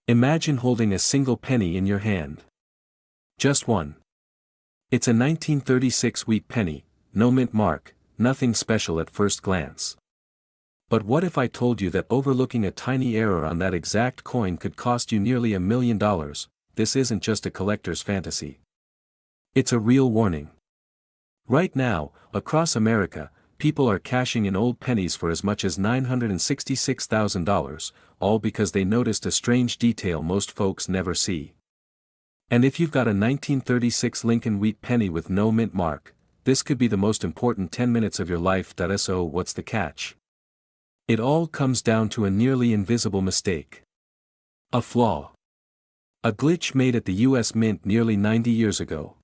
Imagine holding a single penny in your hand. Just one. It's a 1936 wheat penny, no mint mark, nothing special at first glance. But what if I told you that overlooking a tiny error on that exact coin could cost you nearly $1 million? This isn't just a collector's fantasy. It's a real warning. Right now, across America, people are cashing in old pennies for as much as $966,000, all because they noticed a strange detail most folks never see. And if you've got a 1936 Lincoln wheat penny with no mint mark, this could be the most important 10 minutes of your life. So what's the catch? It all comes down to a nearly invisible mistake. A flaw. A glitch made at the US Mint nearly 90 years ago.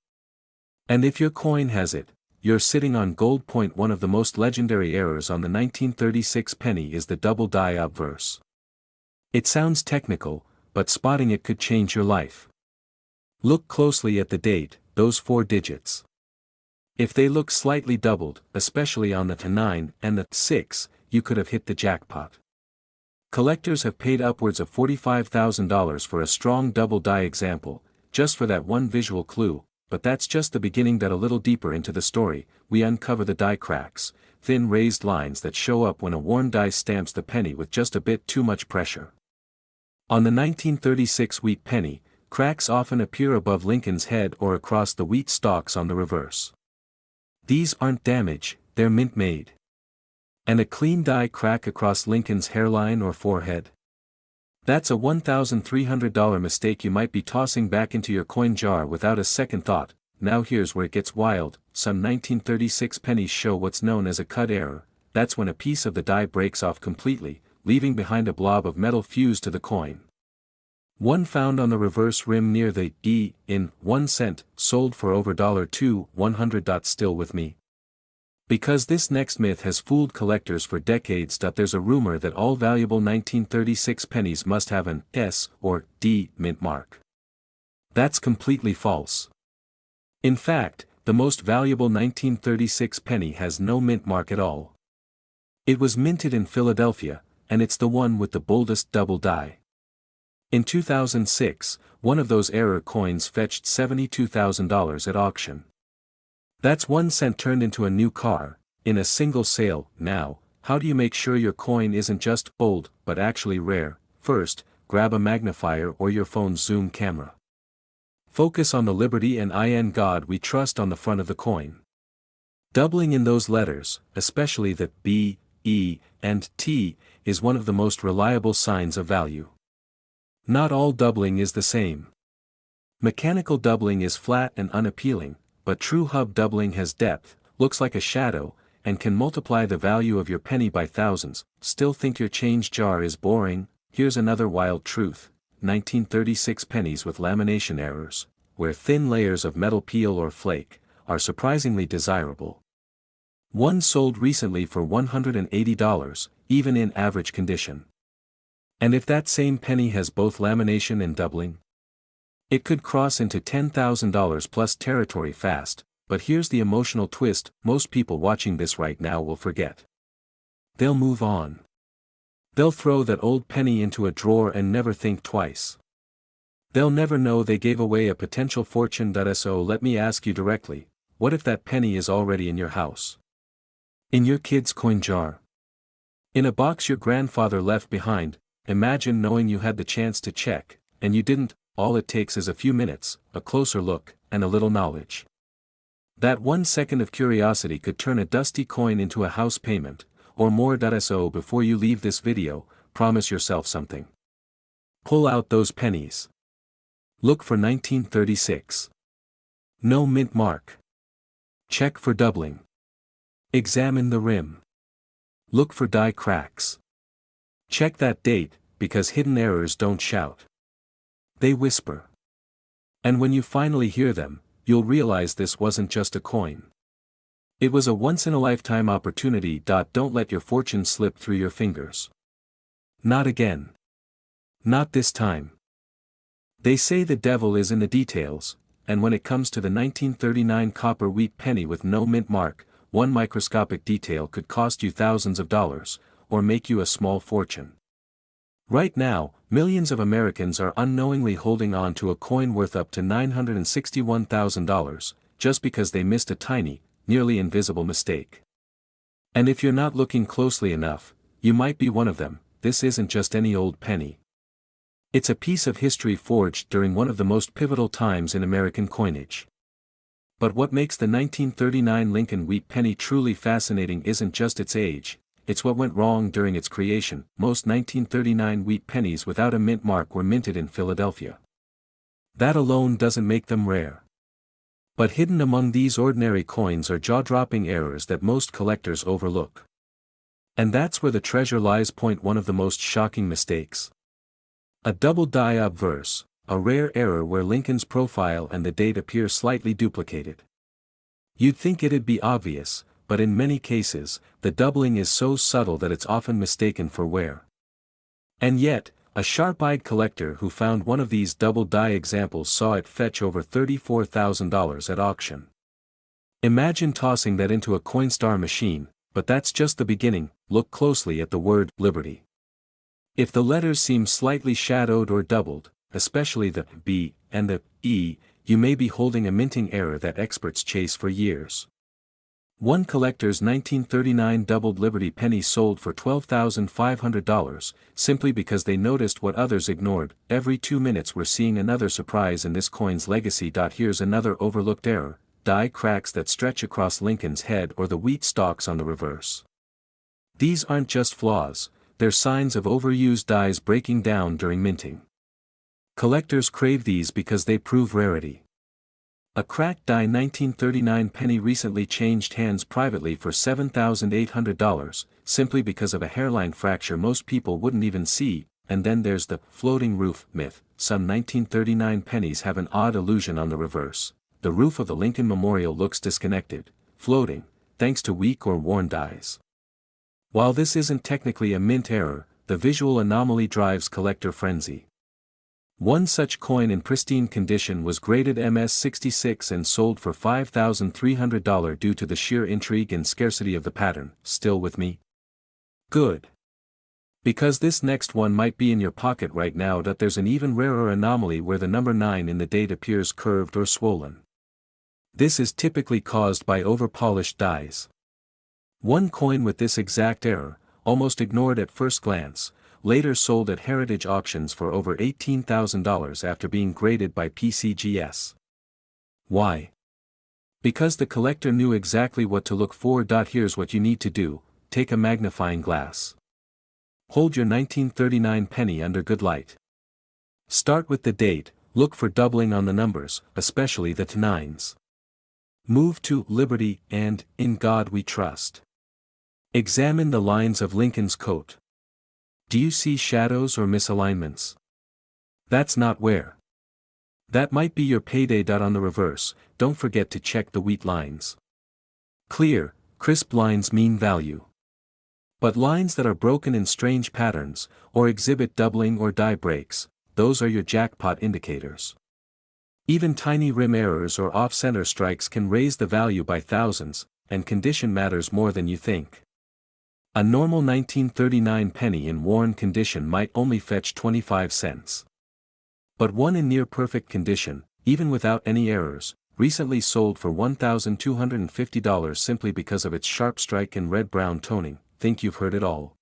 And if your coin has it, you're sitting on gold. One of the most legendary errors on the 1936 penny is the double die obverse. It sounds technical, but spotting it could change your life. Look closely at the date, those 4 digits. If they look slightly doubled, especially on the 9 and the 6, you could have hit the jackpot. Collectors have paid upwards of $45,000 for a strong double die example, just for that one visual clue, but that's just the beginning. A little deeper into the story, we uncover the die cracks, thin raised lines that show up when a worn die stamps the penny with just a bit too much pressure. On the 1936 wheat penny, cracks often appear above Lincoln's head or across the wheat stalks on the reverse. These aren't damage, they're mint-made. And a clean die crack across Lincoln's hairline or forehead? That's a $1,300 mistake you might be tossing back into your coin jar without a second thought. Now here's where it gets wild. Some 1936 pennies show what's known as a cut error. That's when a piece of the die breaks off completely, leaving behind a blob of metal fused to the coin. One found on the reverse rim near the E in 1 cent, sold for over $2,100. Still with me? Because this next myth has fooled collectors for decades. There's a rumor that all valuable 1936 pennies must have an S or D mint mark. That's completely false. In fact, the most valuable 1936 penny has no mint mark at all. It was minted in Philadelphia, and it's the one with the boldest double die. In 2006, one of those error coins fetched $72,000 at auction. That's 1 cent turned into a new car, in a single sale. Now, how do you make sure your coin isn't just old, but actually rare? First, grab a magnifier or your phone's zoom camera. Focus on the Liberty and in God We Trust on the front of the coin. Doubling in those letters, especially the B, E, and T, is one of the most reliable signs of value. Not all doubling is the same. Mechanical doubling is flat and unappealing, but true hub doubling has depth, looks like a shadow, and can multiply the value of your penny by thousands. Still think your change jar is boring? Here's another wild truth. 1936 pennies with lamination errors, where thin layers of metal peel or flake, are surprisingly desirable. One sold recently for $180, even in average condition. And if that same penny has both lamination and doubling, it could cross into $10,000 plus territory fast. But here's the emotional twist: most people watching this right now will forget. They'll move on. They'll throw that old penny into a drawer and never think twice. They'll never know they gave away a potential fortune. So let me ask you directly, what if that penny is already in your house? In your kid's coin jar? In a box your grandfather left behind? Imagine knowing you had the chance to check, and you didn't. All it takes is a few minutes, a closer look, and a little knowledge. That 1 second of curiosity could turn a dusty coin into a house payment, or more. So before you leave this video, promise yourself something. Pull out those pennies. Look for 1936. No mint mark. Check for doubling. Examine the rim. Look for die cracks. Check that date, because hidden errors don't shout. They whisper. And when you finally hear them, you'll realize this wasn't just a coin. It was a once-in-a-lifetime opportunity. Don't let your fortune slip through your fingers. Not again. Not this time. They say the devil is in the details, and when it comes to the 1939 copper wheat penny with no mint mark, one microscopic detail could cost you thousands of dollars, or make you a small fortune. Right now, millions of Americans are unknowingly holding on to a coin worth up to $961,000, just because they missed a tiny, nearly invisible mistake. And if you're not looking closely enough, you might be one of them. This isn't just any old penny. It's a piece of history forged during one of the most pivotal times in American coinage. But what makes the 1939 Lincoln wheat penny truly fascinating isn't just its age, it's what went wrong during its creation. Most 1939 wheat pennies without a mint mark were minted in Philadelphia. That alone doesn't make them rare. But hidden among these ordinary coins are jaw-dropping errors that most collectors overlook. And that's where the treasure lies. Point one of the most shocking mistakes. A double die obverse, a rare error where Lincoln's profile and the date appear slightly duplicated. You'd think it'd be obvious, but in many cases, the doubling is so subtle that it's often mistaken for wear. And yet, a sharp-eyed collector who found one of these double die examples saw it fetch over $34,000 at auction. Imagine tossing that into a Coinstar machine, but that's just the beginning. Look closely at the word Liberty. If the letters seem slightly shadowed or doubled, especially the B and the E, you may be holding a minting error that experts chase for years. One collector's 1939 doubled Liberty penny sold for $12,500, simply because they noticed what others ignored. Every 2 minutes we're seeing another surprise in this coin's legacy. Here's another overlooked error: die cracks that stretch across Lincoln's head or the wheat stalks on the reverse. These aren't just flaws, they're signs of overused dies breaking down during minting. Collectors crave these because they prove rarity. A cracked die 1939 penny recently changed hands privately for $7,800, simply because of a hairline fracture most people wouldn't even see. And then there's the floating roof myth. Some 1939 pennies have an odd illusion on the reverse. The roof of the Lincoln Memorial looks disconnected, floating, thanks to weak or worn dies. While this isn't technically a mint error, the visual anomaly drives collector frenzy. One such coin in pristine condition was graded MS-66 and sold for $5,300 due to the sheer intrigue and scarcity of the pattern. Still with me? Good. Because this next one might be in your pocket right now. There's an even rarer anomaly where the number 9 in the date appears curved or swollen. This is typically caused by over-polished dies. One coin with this exact error, almost ignored at first glance, later sold at heritage auctions for over $18,000 after being graded by PCGS. Why? Because the collector knew exactly what to look for. Here's what you need to do: take a magnifying glass. Hold your 1939 penny under good light. Start with the date, look for doubling on the numbers, especially the 9s. Move to Liberty and In God We Trust. Examine the lines of Lincoln's coat. Do you see shadows or misalignments? That's not wear. That might be your payday. On the reverse, don't forget to check the wheat lines. Clear, crisp lines mean value. But lines that are broken in strange patterns, or exhibit doubling or die breaks, those are your jackpot indicators. Even tiny rim errors or off-center strikes can raise the value by thousands, and condition matters more than you think. A normal 1939 penny in worn condition might only fetch 25 cents. But one in near-perfect condition, even without any errors, recently sold for $1,250 simply because of its sharp strike and red-brown toning. Think you've heard it all?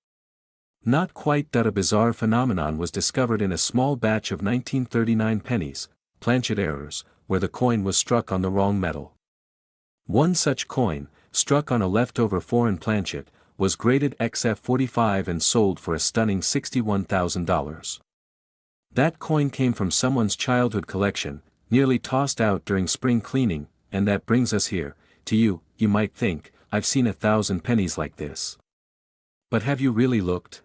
Not quite. A bizarre phenomenon was discovered in a small batch of 1939 pennies, planchet errors, where the coin was struck on the wrong metal. One such coin, struck on a leftover foreign planchet, was graded XF45 and sold for a stunning $61,000. That coin came from someone's childhood collection, nearly tossed out during spring cleaning, and that brings us here, to you. You might think, I've seen 1,000 pennies like this. But have you really looked?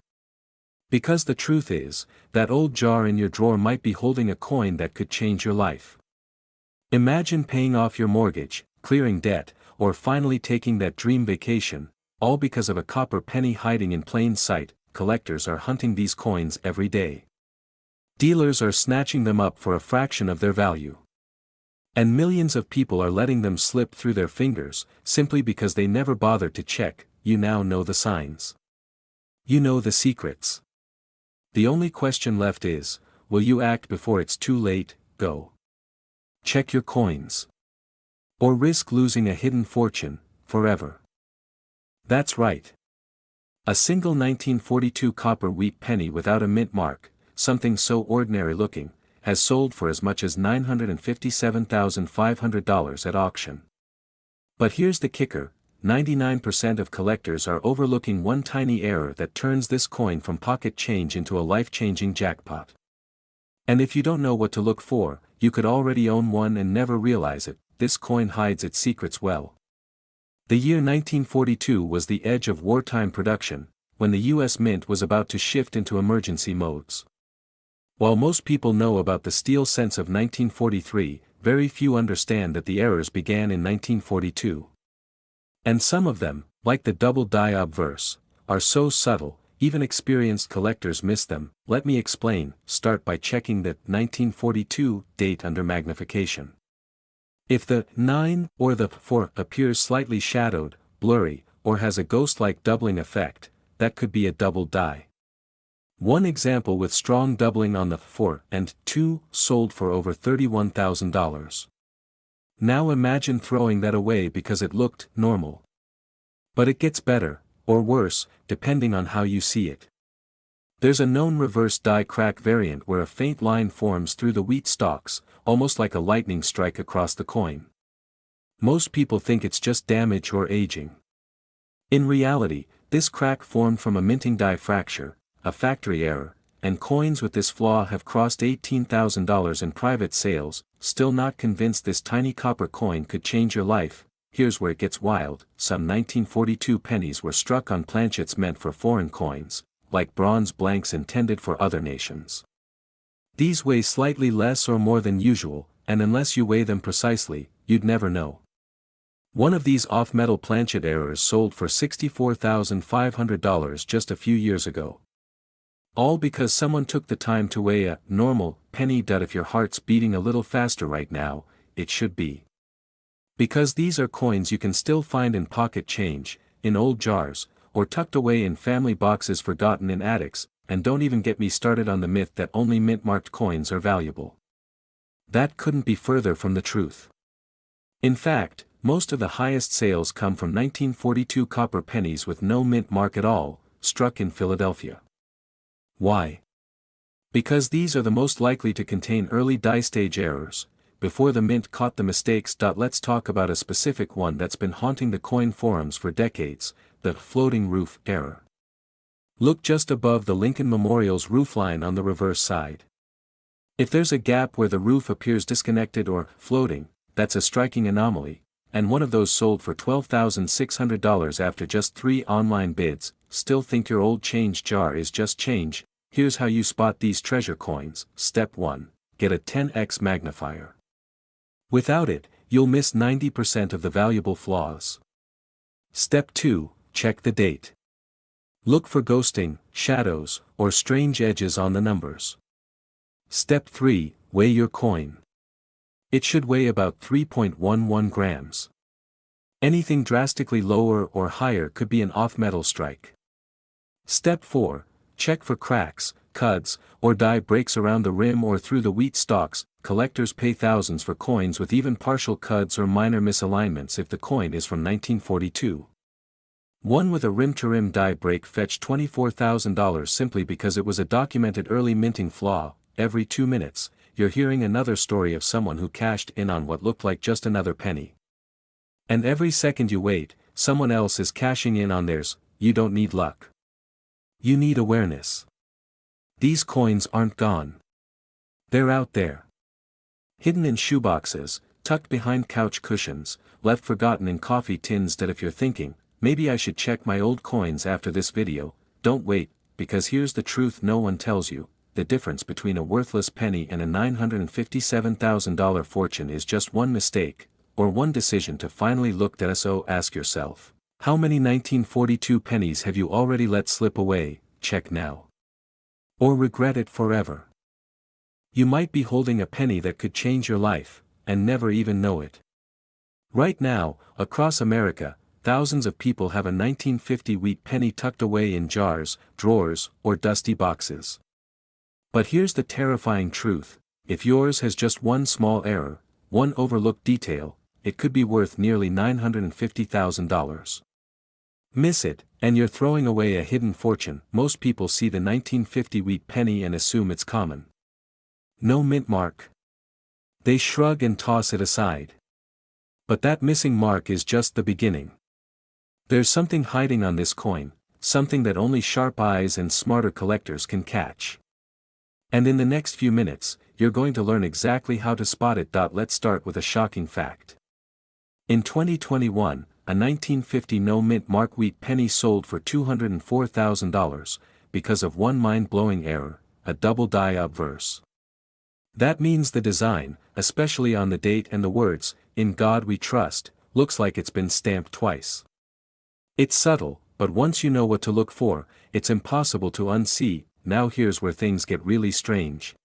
Because the truth is, that old jar in your drawer might be holding a coin that could change your life. Imagine paying off your mortgage, clearing debt, or finally taking that dream vacation, all because of a copper penny hiding in plain sight. Collectors are hunting these coins every day. Dealers are snatching them up for a fraction of their value. And millions of people are letting them slip through their fingers, simply because they never bothered to check. You now know the signs. You know the secrets. The only question left is, will you act before it's too late? Go check your coins. Or risk losing a hidden fortune, forever. That's right. A single 1942 copper wheat penny without a mint mark, something so ordinary looking, has sold for as much as $957,500 at auction. But here's the kicker, 99% of collectors are overlooking one tiny error that turns this coin from pocket change into a life-changing jackpot. And if you don't know what to look for, you could already own one and never realize it. This coin hides its secrets well. The year 1942 was the edge of wartime production, when the U.S. Mint was about to shift into emergency modes. While most people know about the steel cents of 1943, very few understand that the errors began in 1942. And some of them, like the double die obverse, are so subtle, even experienced collectors miss them. Let me explain. Start by checking the 1942 date under magnification. If the 9 or the 4 appears slightly shadowed, blurry, or has a ghost-like doubling effect, that could be a double die. One example with strong doubling on the 4 and 2 sold for over $31,000. Now imagine throwing that away because it looked normal. But it gets better, or worse, depending on how you see it. There's a known reverse die crack variant where a faint line forms through the wheat stalks, almost like a lightning strike across the coin. Most people think it's just damage or aging. In reality, this crack formed from a minting die fracture, a factory error, and coins with this flaw have crossed $18,000 in private sales. Still not convinced this tiny copper coin could change your life? Here's where it gets wild. Some 1942 pennies were struck on planchets meant for foreign coins, like bronze blanks intended for other nations. These weigh slightly less or more than usual, and unless you weigh them precisely, you'd never know. One of these off-metal planchet errors sold for $64,500 just a few years ago. All because someone took the time to weigh a normal penny. If your heart's beating a little faster right now, it should be. Because these are coins you can still find in pocket change, in old jars, or tucked away in family boxes forgotten in attics. And don't even get me started on the myth that only mint-marked coins are valuable. That couldn't be further from the truth. In fact, most of the highest sales come from 1942 copper pennies with no mint mark at all, struck in Philadelphia. Why? Because these are the most likely to contain early die stage errors, before the mint caught the mistakes. Let's talk about a specific one that's been haunting the coin forums for decades, the floating roof error. Look just above the Lincoln Memorial's roofline on the reverse side. If there's a gap where the roof appears disconnected or floating, that's a striking anomaly, and one of those sold for $12,600 after just 3 online bids. Still think your old change jar is just change? Here's how you spot these treasure coins. Step 1. Get a 10x magnifier. Without it, you'll miss 90% of the valuable flaws. Step 2. Check the date. Look for ghosting, shadows, or strange edges on the numbers. Step 3. Weigh your coin. It should weigh about 3.11 grams. Anything drastically lower or higher could be an off-metal strike. Step 4. Check for cracks, cuds, or die breaks around the rim or through the wheat stalks. Collectors pay thousands for coins with even partial cuds or minor misalignments if the coin is from 1942. One with a rim-to-rim die break fetched $24,000 simply because it was a documented early minting flaw. Every 2 minutes, you're hearing another story of someone who cashed in on what looked like just another penny. And every second you wait, someone else is cashing in on theirs. You don't need luck. You need awareness. These coins aren't gone. They're out there. Hidden in shoeboxes, tucked behind couch cushions, left forgotten in coffee tins. If you're thinking, maybe I should check my old coins after this video, don't wait, because here's the truth no one tells you. The difference between a worthless penny and a $957,000 fortune is just one mistake, or one decision to finally look at. So ask yourself, how many 1942 pennies have you already let slip away? Check now. Or regret it forever. You might be holding a penny that could change your life, and never even know it. Right now, across America, thousands of people have a 1950 wheat penny tucked away in jars, drawers, or dusty boxes. But here's the terrifying truth: if yours has just one small error, one overlooked detail, it could be worth nearly $950,000. Miss it, and you're throwing away a hidden fortune. Most people see the 1950 wheat penny and assume it's common. No mint mark. They shrug and toss it aside. But that missing mark is just the beginning. There's something hiding on this coin, something that only sharp eyes and smarter collectors can catch. And in the next few minutes, you're going to learn exactly how to spot it. Let's start with a shocking fact. In 2021, a 1950 no-mint mark wheat penny sold for $204,000, because of one mind-blowing error, a double die obverse. That means the design, especially on the date and the words, "In God We Trust," looks like it's been stamped twice. It's subtle, but once you know what to look for, it's impossible to unsee. Now here's where things get really strange.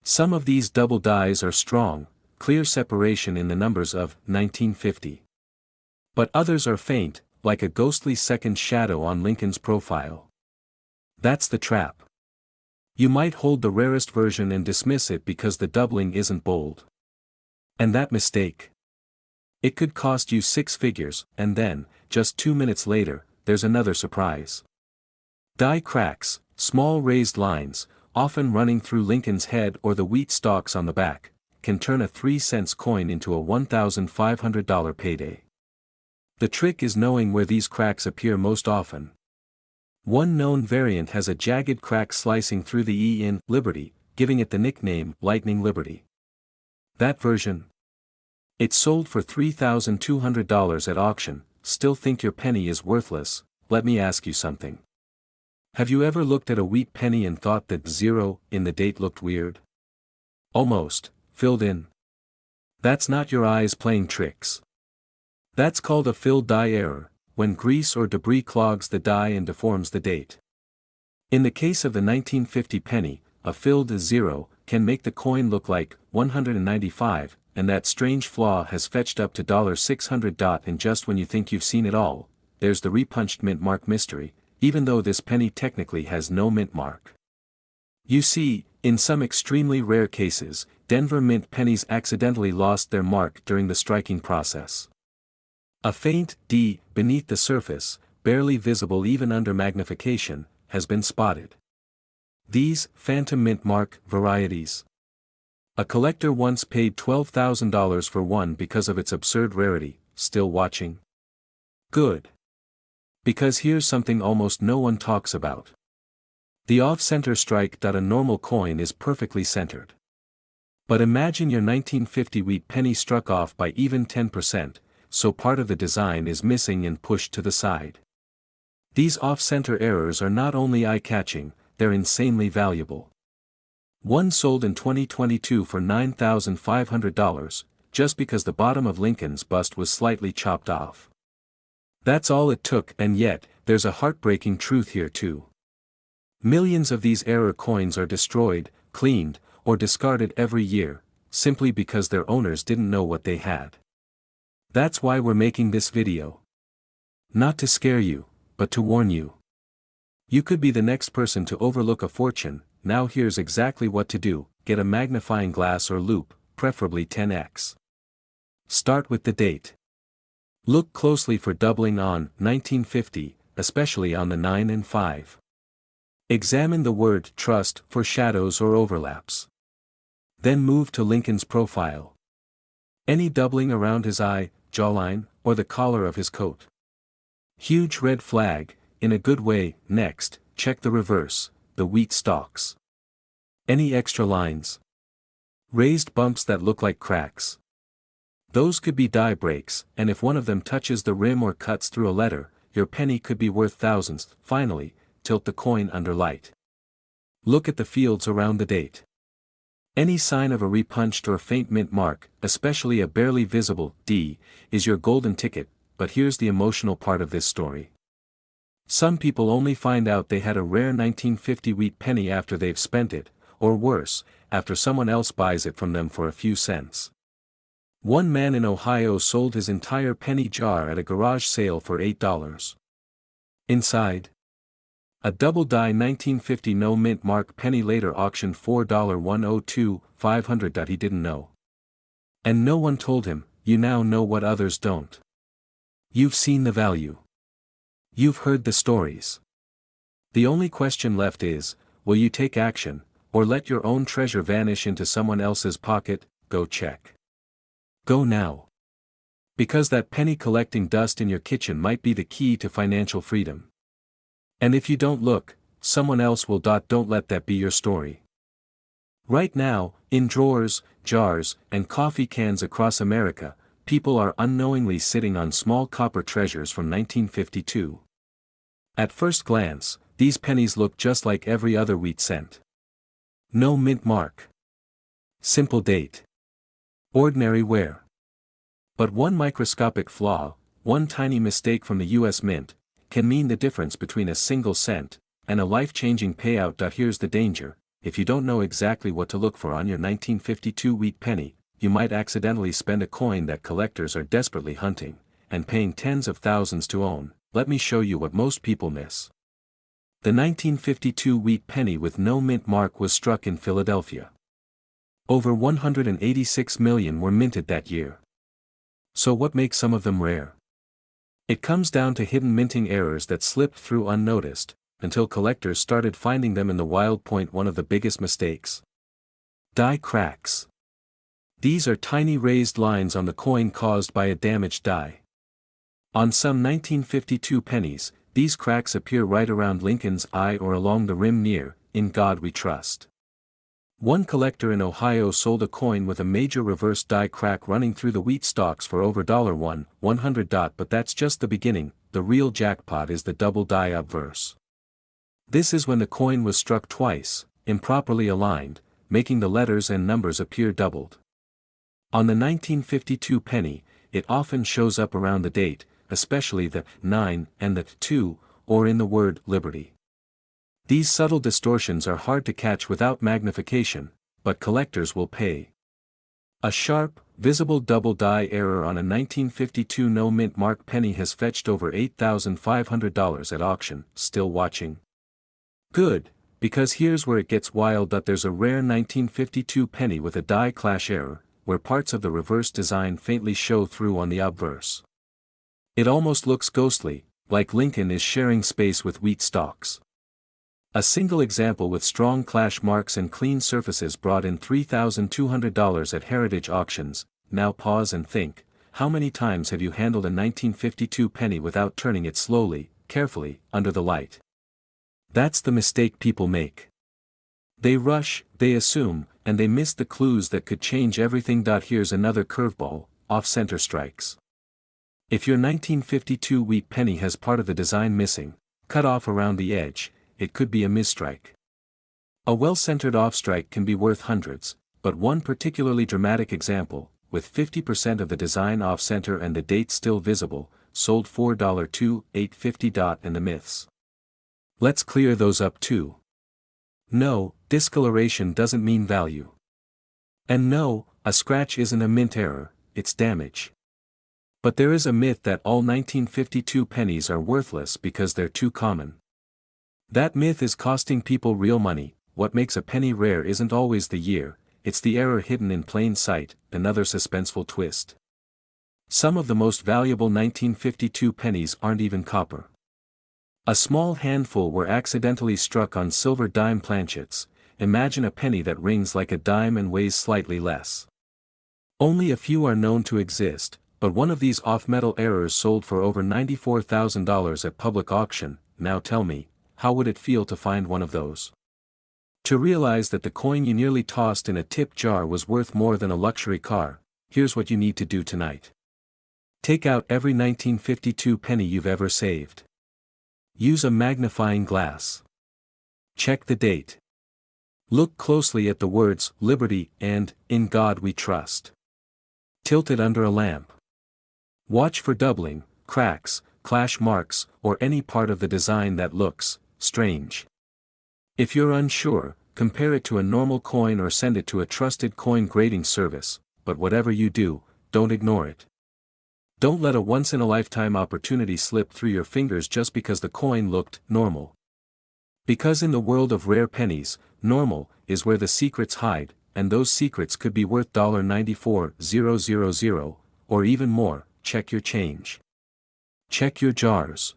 Some of these double dies are strong, clear separation in the numbers of 1950. But others are faint, like a ghostly second shadow on Lincoln's profile. That's the trap. You might hold the rarest version and dismiss it because the doubling isn't bold. And that mistake, it could cost you six figures, and then, just 2 minutes later, there's another surprise. Die cracks, small raised lines, often running through Lincoln's head or the wheat stalks on the back, can turn a 3-cent coin into a $1,500 payday. The trick is knowing where these cracks appear most often. One known variant has a jagged crack slicing through the E in Liberty, giving it the nickname Lightning Liberty. That version? It sold for $3,200 at auction. Still think your penny is worthless? Let me ask you something. Have you ever looked at a wheat penny and thought that zero in the date looked weird? Almost filled in. That's not your eyes playing tricks. That's called a filled die error, when grease or debris clogs the die and deforms the date. In the case of the 1950 penny, a filled zero can make the coin look like 195, and that strange flaw has fetched up to $600. And just when you think you've seen it all, there's the repunched mint mark mystery, even though this penny technically has no mint mark. You see, in some extremely rare cases, Denver mint pennies accidentally lost their mark during the striking process. A faint D beneath the surface, barely visible even under magnification, has been spotted. These phantom mint mark varieties. A collector once paid $12,000 for one because of its absurd rarity. Still watching? Good. Because here's something almost no one talks about. The off-center strike. A normal coin is perfectly centered. But imagine your 1950 wheat penny struck off by even 10%, so part of the design is missing and pushed to the side. These off-center errors are not only eye-catching, they're insanely valuable. One sold in 2022 for $9,500, just because the bottom of Lincoln's bust was slightly chopped off. That's all it took, and yet, there's a heartbreaking truth here too. Millions of these error coins are destroyed, cleaned, or discarded every year, simply because their owners didn't know what they had. That's why we're making this video. Not to scare you, but to warn you. You could be the next person to overlook a fortune. Now here's exactly what to do: get a magnifying glass or loupe, preferably 10x. Start with the date. Look closely for doubling on 1950, especially on the 9 and 5. Examine the word trust for shadows or overlaps. Then move to Lincoln's profile. Any doubling around his eye, jawline, or the collar of his coat? Huge red flag, in a good way. Next, check the reverse, the wheat stalks. Any extra lines? Raised bumps that look like cracks? Those could be die breaks, and if one of them touches the rim or cuts through a letter, your penny could be worth thousands. Finally, tilt the coin under light. Look at the fields around the date. Any sign of a repunched or faint mint mark, especially a barely visible D, is your golden ticket. But here's the emotional part of this story. Some people only find out they had a rare 1950 wheat penny after they've spent it, or worse, after someone else buys it from them for a few cents. One man in Ohio sold his entire penny jar at a garage sale for $8. Inside? A double-die 1950 no-mint mark penny later auctioned $4,102,500. He didn't know. And no one told him, you now know what others don't. You've seen the value. You've heard the stories. The only question left is, will you take action, or let your own treasure vanish into someone else's pocket? Go check. Go now. Because that penny collecting dust in your kitchen might be the key to financial freedom. And if you don't look, someone else will. Don't let that be your story. Right now, in drawers, jars, and coffee cans across America, people are unknowingly sitting on small copper treasures from 1952. At first glance, these pennies look just like every other wheat cent. No mint mark. Simple date. Ordinary wear. But one microscopic flaw, one tiny mistake from the US Mint, can mean the difference between a single cent and a life-changing payout. Here's the danger: if you don't know exactly what to look for on your 1952 wheat penny, you might accidentally spend a coin that collectors are desperately hunting, and paying tens of thousands to own. Let me show you what most people miss. The 1952 wheat penny with no mint mark was struck in Philadelphia. Over 186 million were minted that year. So what makes some of them rare? It comes down to hidden minting errors that slipped through unnoticed, until collectors started finding them in the wild. One of the biggest mistakes. Die cracks. These are tiny raised lines on the coin caused by a damaged die. On some 1952 pennies, these cracks appear right around Lincoln's eye or along the rim near, "In God We Trust." One collector in Ohio sold a coin with a major reverse die crack running through the wheat stalks for over $100. But that's just the beginning. The real jackpot is the double die obverse. This is when the coin was struck twice, improperly aligned, making the letters and numbers appear doubled. On the 1952 penny, it often shows up around the date, especially the 9 and the 2, or in the word liberty. These subtle distortions are hard to catch without magnification, but collectors will pay. A sharp, visible double die error on a 1952 no mint mark penny has fetched over $8,500 at auction. Still watching? Good, because here's where it gets wild. There's a rare 1952 penny with a die clash error, where parts of the reverse design faintly show through on the obverse. It almost looks ghostly, like Lincoln is sharing space with wheat stalks. A single example with strong clash marks and clean surfaces brought in $3,200 at heritage auctions. Now pause and think, how many times have you handled a 1952 penny without turning it slowly, carefully, under the light? That's the mistake people make. They rush, they assume, and they miss the clues that could change everything. Here's another curveball: off-center strikes. If your 1952 wheat penny has part of the design missing, cut off around the edge, it could be a misstrike. A well-centered off-strike can be worth hundreds, but one particularly dramatic example, with 50% of the design off-center and the date still visible, sold $4,250. And the myths. Let's clear those up too. No, discoloration doesn't mean value. And no, a scratch isn't a mint error, it's damage. But there is a myth that all 1952 pennies are worthless because they're too common. That myth is costing people real money. What makes a penny rare isn't always the year, it's the error hidden in plain sight. Another suspenseful twist. Some of the most valuable 1952 pennies aren't even copper. A small handful were accidentally struck on silver dime planchets. Imagine a penny that rings like a dime and weighs slightly less. Only a few are known to exist, but one of these off-metal errors sold for over $94,000 at public auction. Now tell me, how would it feel to find one of those? To realize that the coin you nearly tossed in a tip jar was worth more than a luxury car. Here's what you need to do tonight. Take out every 1952 penny you've ever saved. Use a magnifying glass. Check the date. Look closely at the words "Liberty" and "In God We Trust." Tilt it under a lamp. Watch for doubling, cracks, clash marks, or any part of the design that looks strange. If you're unsure, compare it to a normal coin or send it to a trusted coin grading service, but whatever you do, don't ignore it. Don't let a once-in-a-lifetime opportunity slip through your fingers just because the coin looked normal. Because in the world of rare pennies, normal is where the secrets hide, and those secrets could be worth $94,000, or even more. Check your change. Check your jars.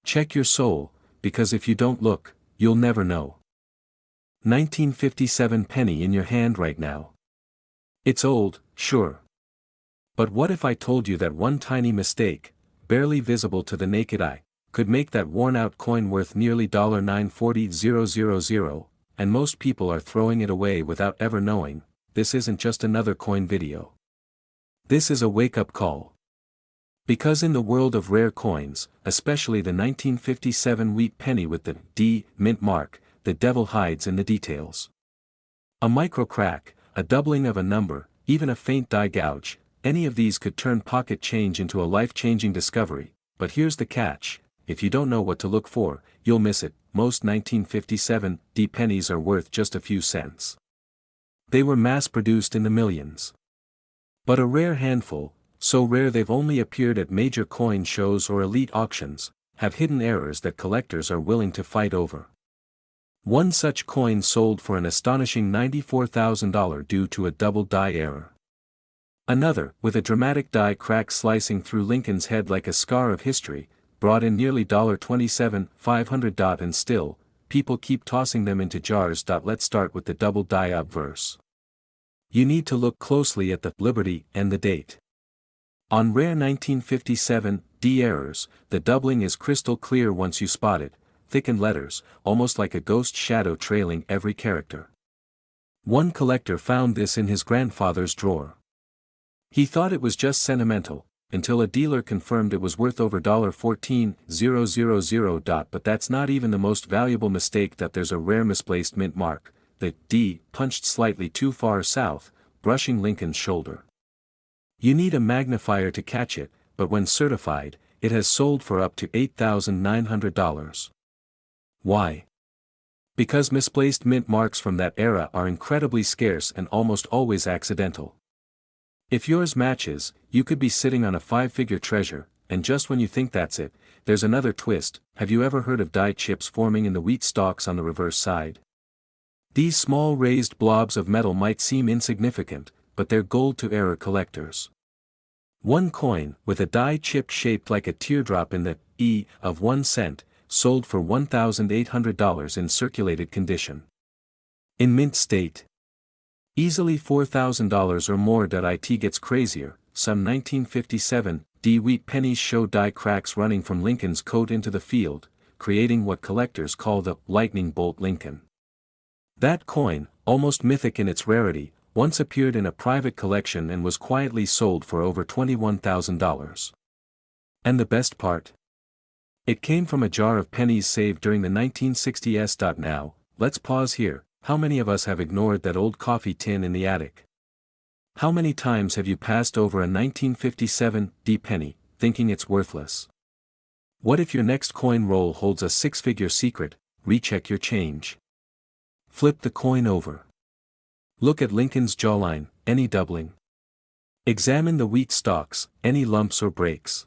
Check your soul, because if you don't look, you'll never know. 1957 penny in your hand right now. It's old, sure. But what if I told you that one tiny mistake, barely visible to the naked eye, could make that worn-out coin worth nearly $940,000, and most people are throwing it away without ever knowing? This isn't just another coin video. This is a wake-up call. Because in the world of rare coins, especially the 1957 wheat penny with the D mint mark, the devil hides in the details. A micro crack, a doubling of a number, even a faint die gouge, any of these could turn pocket change into a life-changing discovery. But here's the catch: if you don't know what to look for, you'll miss it. Most 1957 D pennies are worth just a few cents. They were mass-produced in the millions. But a rare handful, so rare they've only appeared at major coin shows or elite auctions, have hidden errors that collectors are willing to fight over. One such coin sold for an astonishing $94,000 due to a double die error. Another, with a dramatic die crack slicing through Lincoln's head like a scar of history, brought in nearly $27,500. And still, people keep tossing them into jars. Let's start with the double die obverse. You need to look closely at the Liberty and the date. On rare 1957 D errors, the doubling is crystal clear once you spot it, thickened letters, almost like a ghost shadow trailing every character. One collector found this in his grandfather's drawer. He thought it was just sentimental, until a dealer confirmed it was worth over $14,000. But that's not even the most valuable mistake. That there's a rare misplaced mint mark, the D punched slightly too far south, brushing Lincoln's shoulder. You need a magnifier to catch it, but when certified, it has sold for up to $8,900. Why? Because misplaced mint marks from that era are incredibly scarce and almost always accidental. If yours matches, you could be sitting on a five-figure treasure, and just when you think that's it, there's another twist. Have you ever heard of die chips forming in the wheat stalks on the reverse side? These small raised blobs of metal might seem insignificant, but they're gold to error collectors. One coin, with a die chip shaped like a teardrop in the E of 1 cent, sold for $1,800 in circulated condition. In mint state, easily $4,000 or more. It gets crazier. Some 1957 D wheat pennies show die cracks running from Lincoln's coat into the field, creating what collectors call the lightning bolt Lincoln. That coin, almost mythic in its rarity, once appeared in a private collection and was quietly sold for over $21,000. And the best part? It came from a jar of pennies saved during the 1960s. Now, let's pause here. How many of us have ignored that old coffee tin in the attic? How many times have you passed over a 1957 D penny, thinking it's worthless? What if your next coin roll holds a six-figure secret? Recheck your change. Flip the coin over. Look at Lincoln's jawline, any doubling? Examine the wheat stalks, any lumps or breaks?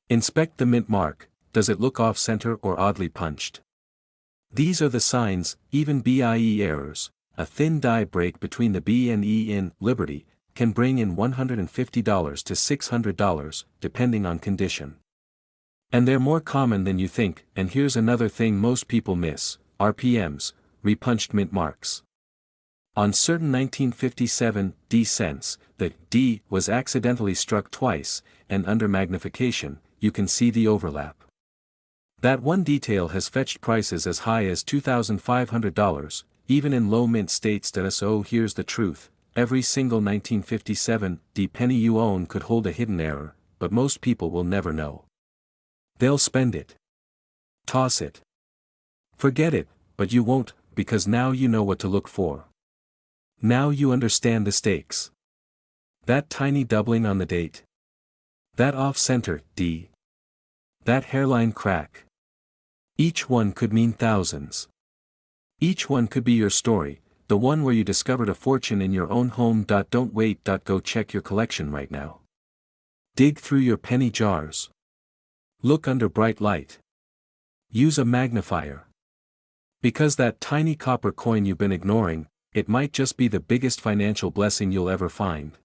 Inspect the mint mark, does it look off-center or oddly punched? These are the signs. Even BIE errors, a thin die break between the B and E in Liberty, can bring in $150 to $600, depending on condition. And they're more common than you think. And here's another thing most people miss: RPMs, repunched mint marks. On certain 1957 D cents, the D was accidentally struck twice, and under magnification, you can see the overlap. That one detail has fetched prices as high as $2,500, even in low mint states. So here's the truth: every single 1957 D penny you own could hold a hidden error, but most people will never know. They'll spend it. Toss it. Forget it, but you won't, because now you know what to look for. Now you understand the stakes. That tiny doubling on the date. That off-center D. That hairline crack. Each one could mean thousands. Each one could be your story, the one where you discovered a fortune in your own home. Don't wait. Go check your collection right now. Dig through your penny jars. Look under bright light. Use a magnifier. Because that tiny copper coin you've been ignoring, it might just be the biggest financial blessing you'll ever find.